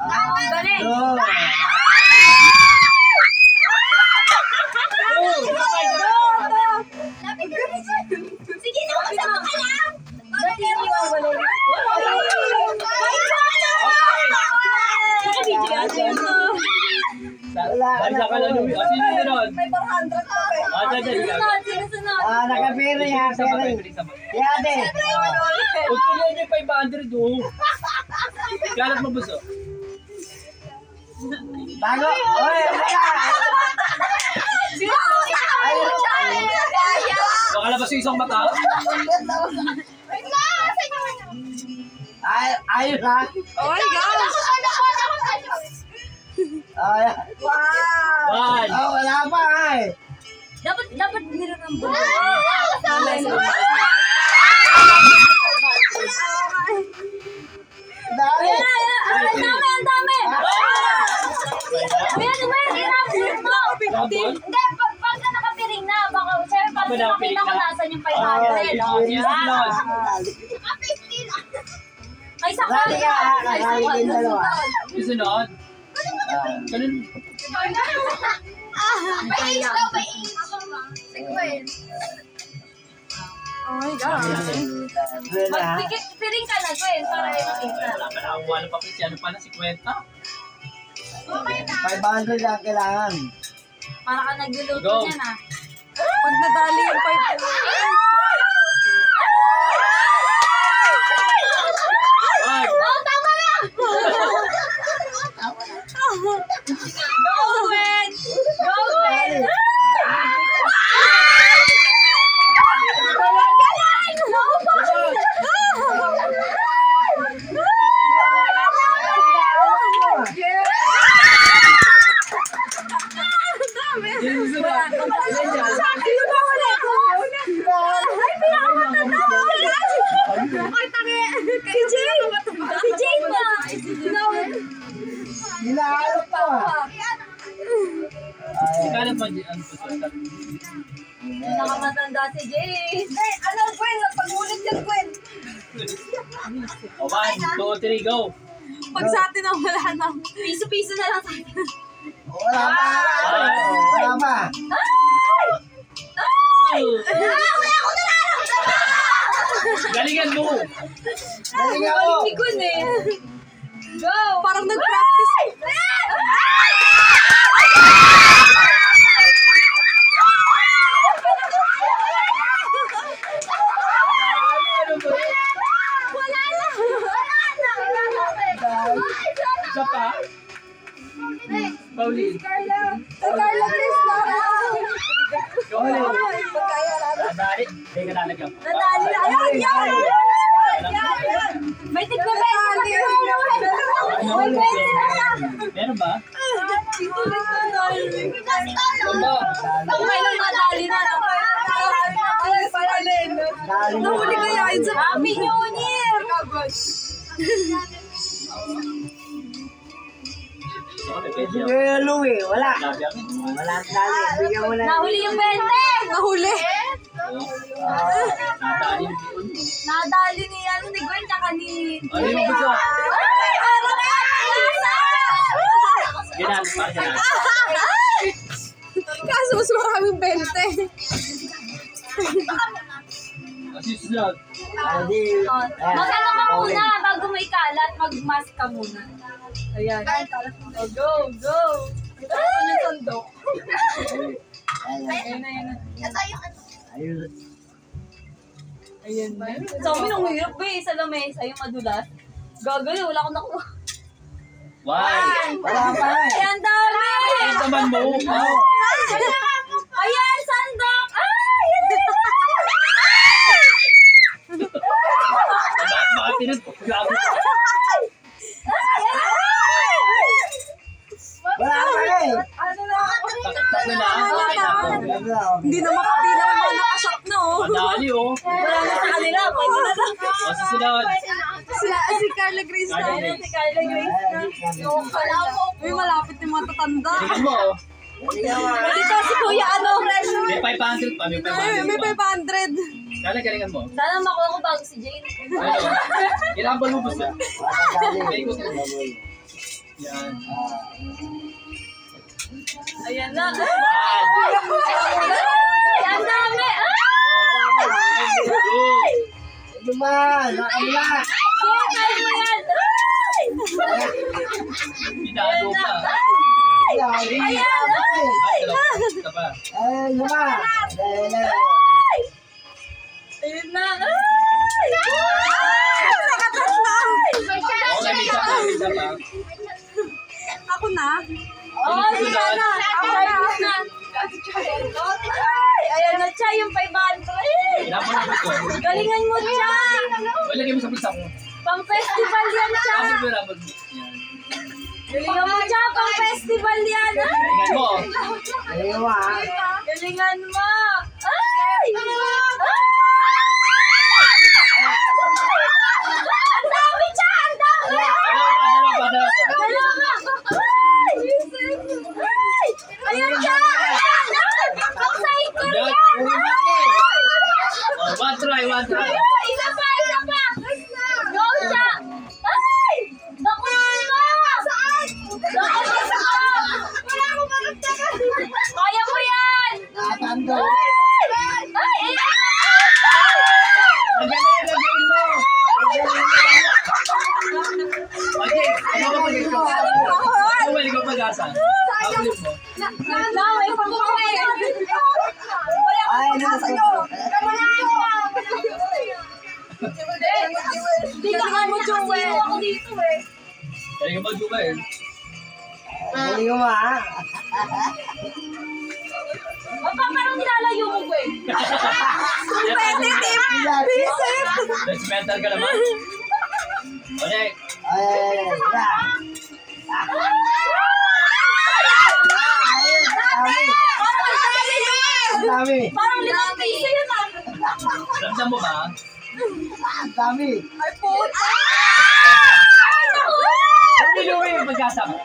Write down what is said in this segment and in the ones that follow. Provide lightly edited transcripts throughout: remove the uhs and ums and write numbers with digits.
Galing. Sige, nakasama ka lang. Dati yung iwawala. Balik ka lang yung sino nun? May 400 pa eh. Sino-sunod? Nakapira yan. Kaya ate. Huwag ko lang yung 500 oh. Kalat mo buso. Bago. Oy, Baka labas yung isang mata. ayos ha. Oh my gosh! Wow. One. Oh, wala pa ay. Dapat meron ng bulo. Dali. Ang dami! Hindi, pagka nakapiring na, baka, sir, parang makita ko nasan yung 500. Ay, saka! Dali ka ha. Kakaligin dalawa. Yung sunod. Ganun. May age daw, may age. Oh my God. Magpiring ka na, Gwen, para makita. Wala pa na ang wala pa kasi ano pa na 50. 500 lang kailangan. Para ka nagluluto Go. niyan, ah. Pag nadali yung 500. One. Oh, tama na! Go, Gwen! Go, Gwen! Yung sunod. Si Jane ba? Hinahalap pa. Kalat mo ang buso. Nakamatanda si Jane. Ay, ano, Gwen? Pag-ulit yan, Gwen. 1, 2, 3, go. Pag sa atin ang wala na. Piso-piso na lang sa atin. Wala pa. Wala pa. Wala ko nararamdaman! Galingan mo. Galing ako. Galing ni Gwen eh. Go! Parang nag-practice. Wala na! Isa pa. Pauline. Carla, please na. Go ahead. Nadali. Hindi ka lalagyan. Nadali na. Ayan, yan! May tigpapay. May 20 na lang. Meron ba? Dito lang nadali. Ano? Okay lang nadali na. Nahuli kaya yun sa Happy New Year! Kuya Louie, wala. Wala ang dali. Bigyan mo na. Nahuli yung 20! Nahuli! Nadali yung bikon mo. Nadali ni Gwen tsaka ni... Ano yung buso? Ay! Ano na yan? Ginaan pa siya. Kaso mas maraming 20. Kasi sunod. Mag-ano ka muna bago may kalat, mag-mask ka muna. Ayan. Oh, go, go. Ito yung sandok. Ayan na, ayan na. Ayun. Ayan na. Sa amin, ang hirap ba eh, sa lamesa, yung madulas. Gagawin, wala akong nakuha. Why? Wala pa eh. Ay, ang dami! Ang naman mo. Ayan, sandok! Ay! Baka tinutuglago. Wala pa eh. Ano na? Tatlo na. Okay na. Hindi na makabilang ang mga nakashop na oh. Madali oh. Wala na sa kanila, pwede na lang. O susunod. Si Carla Grace na. Carla Grace. Si Carla Grace na. Yung Uy, malapit yung mga tatanda. Tingnan mo oh. Dito si Kuya ano? May 500 pa. May 500 May pa. 500. Kala galingan mo. Sana makuha ko bago si Jane. Ano? Irambal mo ba siya? Wala ang dali. May ikot mo. Yan. Ayan na. One. Ay, ang dami. Ay! Two. Naman, nakabla. Kaya mo yan. Ay! Pinado pa. Ay! Ayan! Ay, dalawa pa. Ay, naman. Ayun na. Ay! Nakatas na. Okay, may isa pa. May isa pa. Ako na. Oh, si Sana. Ako na. Ay! Ayan na siya, yung 500. Hinapan ako ito. Galingan mo siya. Lagyan mo sa bulsa ko. Pang festival yan siya. Hinapan mo, hinapan mo. Yan. Galingan mo siya, pang festival yan. Tingnan mo. Ayun mo, ha? Galingan mo. Ay! Ang dami siya! Ang dami! Dalawa pa. Dalawa! Ay! Ay! Ayan siya! Ayan! Pang cycle yan! Oh, one try. Isa pa! Go siya! Ay! Naku mo! Saan? Naku mo! Wala akong maramdaman! Kaya mo yan! Nakatando. Ay! Ay! Lagyan mo. Okay, ano ka mag-ikaw? Ano ba ikaw pag-asa? Hapulin mo. May pangkawin! Wala Ay, akong pag-asa nyo! Wala Hindi ka nga mo, Joel! Ako dito eh! Kaya ka mag-juba eh. Huli mo, ha? Baka parang nilalayo mo, Gwen! Let's mental ka naman. Okay. Ay, ang dami. Parang 5 piso yun ah! Ramdam mo ba? Ang dami. Ay, puta! Hindi luwi yung pag-asa mo.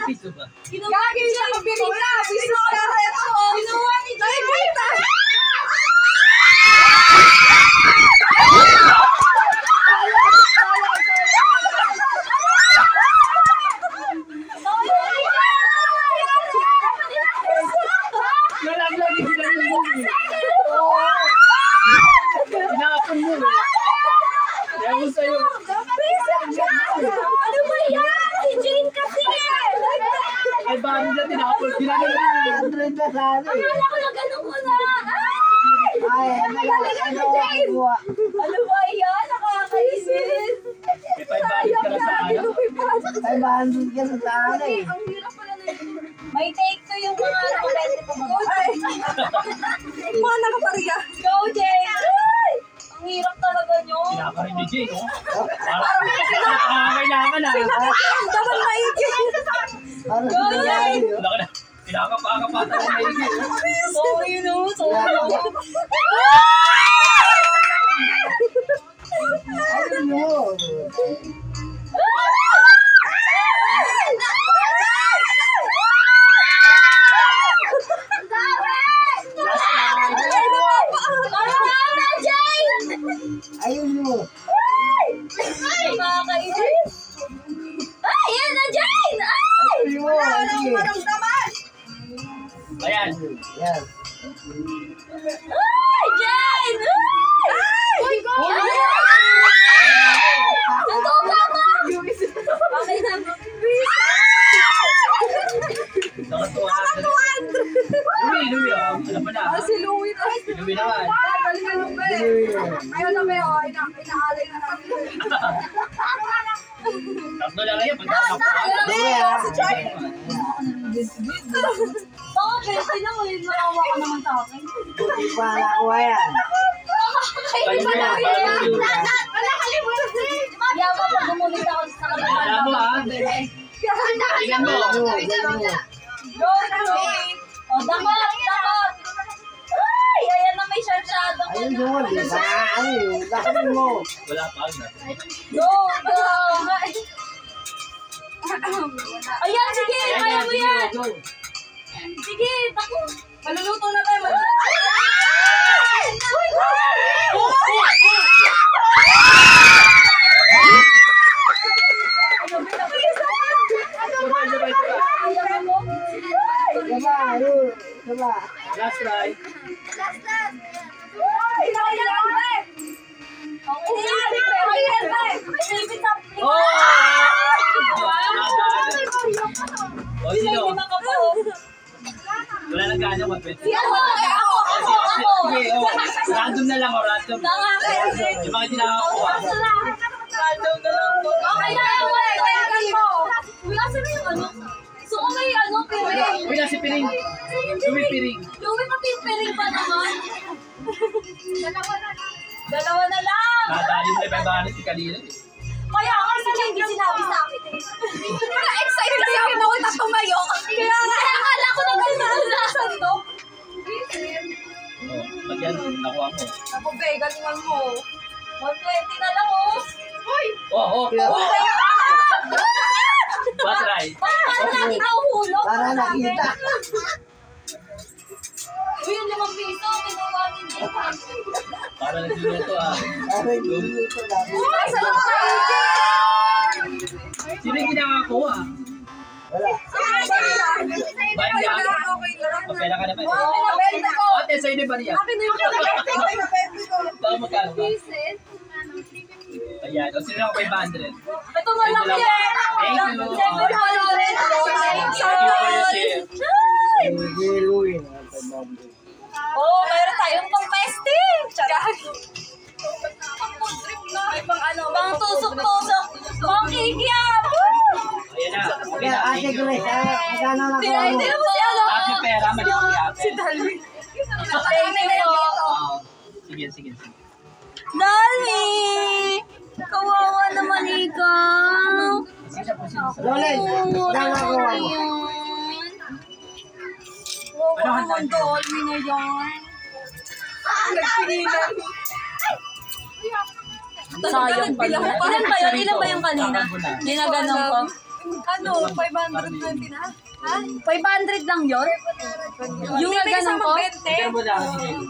Piso ba? Gagi siya ng birita! Piso ka reto! Kinuha ni Joy! Nalaglag sila yung movie. Hinapon mo eh. Kaya mo sa'yo. Ano ba yan? Si Jane kasi! Ay, bakit na tinapon? Ginagano mo eh. 100 na sana eh. Akala ko na gano'n ko na! Ay, Ano ba yan? Nakakaisis! May 500 ka na sa ano? 500 ka sa sana eh. Ang hirap pala na yun. May take to yung mga nakapente ko ba? Ay! Mga nakapariya. Go, Jane! Ay! Ang hirap talaga nyo. Pinakarin ni Jay, no? Parang kailangan na. Dapat maigit. Go, Jane! Pinakapakapatan mo na yun. Sorry, no? Sorry. Ayun mo. Ayun mo. Nakakainis. Ay, yan na, Jane! Ay! Ayun mo. Sige. Ayan. Yan. Ay, Jane! Ay! Ay! Ang tuga mo! Okay na. Nakatuwa. Louie. Ano pa na? Si Louie na. Louie naman. Ayun na ba yun? Inaalay na namin. Tatlo lang ngayon. Pagkakapakapatan. Sige, ha? Oo, pwede na mo. Nakawa ka naman sa akin. Buti pa nakuha yan. Ay, Tayo na. Parang yun. wala kalimutan. Yawa pa gumulit ako sa Alam mo ha. Tingnan mo. Ayun mo. Go, Joey! O, dakot! Ay, ayan na may sarsyado ko Ayun na. mo. Di ba? Ano? Lakad mo. Wala pa. Go! Ayan, sige! Kaya mo yan! Go. Sige, dako! Maluluto na tayo. Ay! Yung mga hindi nakakakuha. Okay na lang, wala. Kaya mo. Nasaan na yung ano? So, kung may ano, piring. Uy, nasi piring. Louis piring. Louis, pati yung piring pa naman. Dalawa na lang. Nadali mo na 500 si kanina. Kaya ako kasi hindi sinabi sa akin eh. Na-excited kasi ako na tumayo. Kaya akala ko na ganun na sandok. Oh, pag yan, nakuha mo. Ako, be, galingan mo. 120 na lang oh. Oh. What right? Paano natin nahuhulog? Para nakita. Uy, yung 5 piso, kinuha ninyo. Para nagluluto ah. Para niluluto namin. Nasa lang tayo Sino yung kinakakuha? Wala. Bayan ka? Papela ka na ba? Pinabenta ko. Ate, sa'yo na ba niya? Akin na yung pinabenta ko. Baka magkano ba? Ayan, o sino ako 500? Ito na lang yan. Thank you. Siyempre, panorin. Thank you for your share. Hindi Louie. Oo, meron tayong pang pesting. Charot. May pang ano. Pang tusok-tusok. Pang kikiam. Ayan na. Okay Kaya na. Ate Grace, magkano nakuha mo? Tinay mo si ano. Ate pera, mali ko si ate. Dalwin. Thank you. Sige. Dali! Kawawa naman ikaw. Lolen, magkano nakuha mo? Ano ang Ang Dolly na yan. Nagpinilan. Sayang pa yun. Ilan ba yun? Ilan ba yung kanina? Hindi na ganun ko. Ano, 520 na? Ha? 500 lang yun? Yung na ganun ko? Pero mo lang.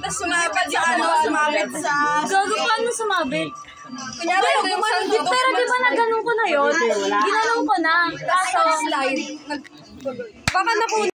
Tapos sumabit sa ano, sumabit sa... Gago paano sumabit? Kunyari, Pero di ba na ganun ko na yun? Ginanong ko na. Kaso, slide. Baka na po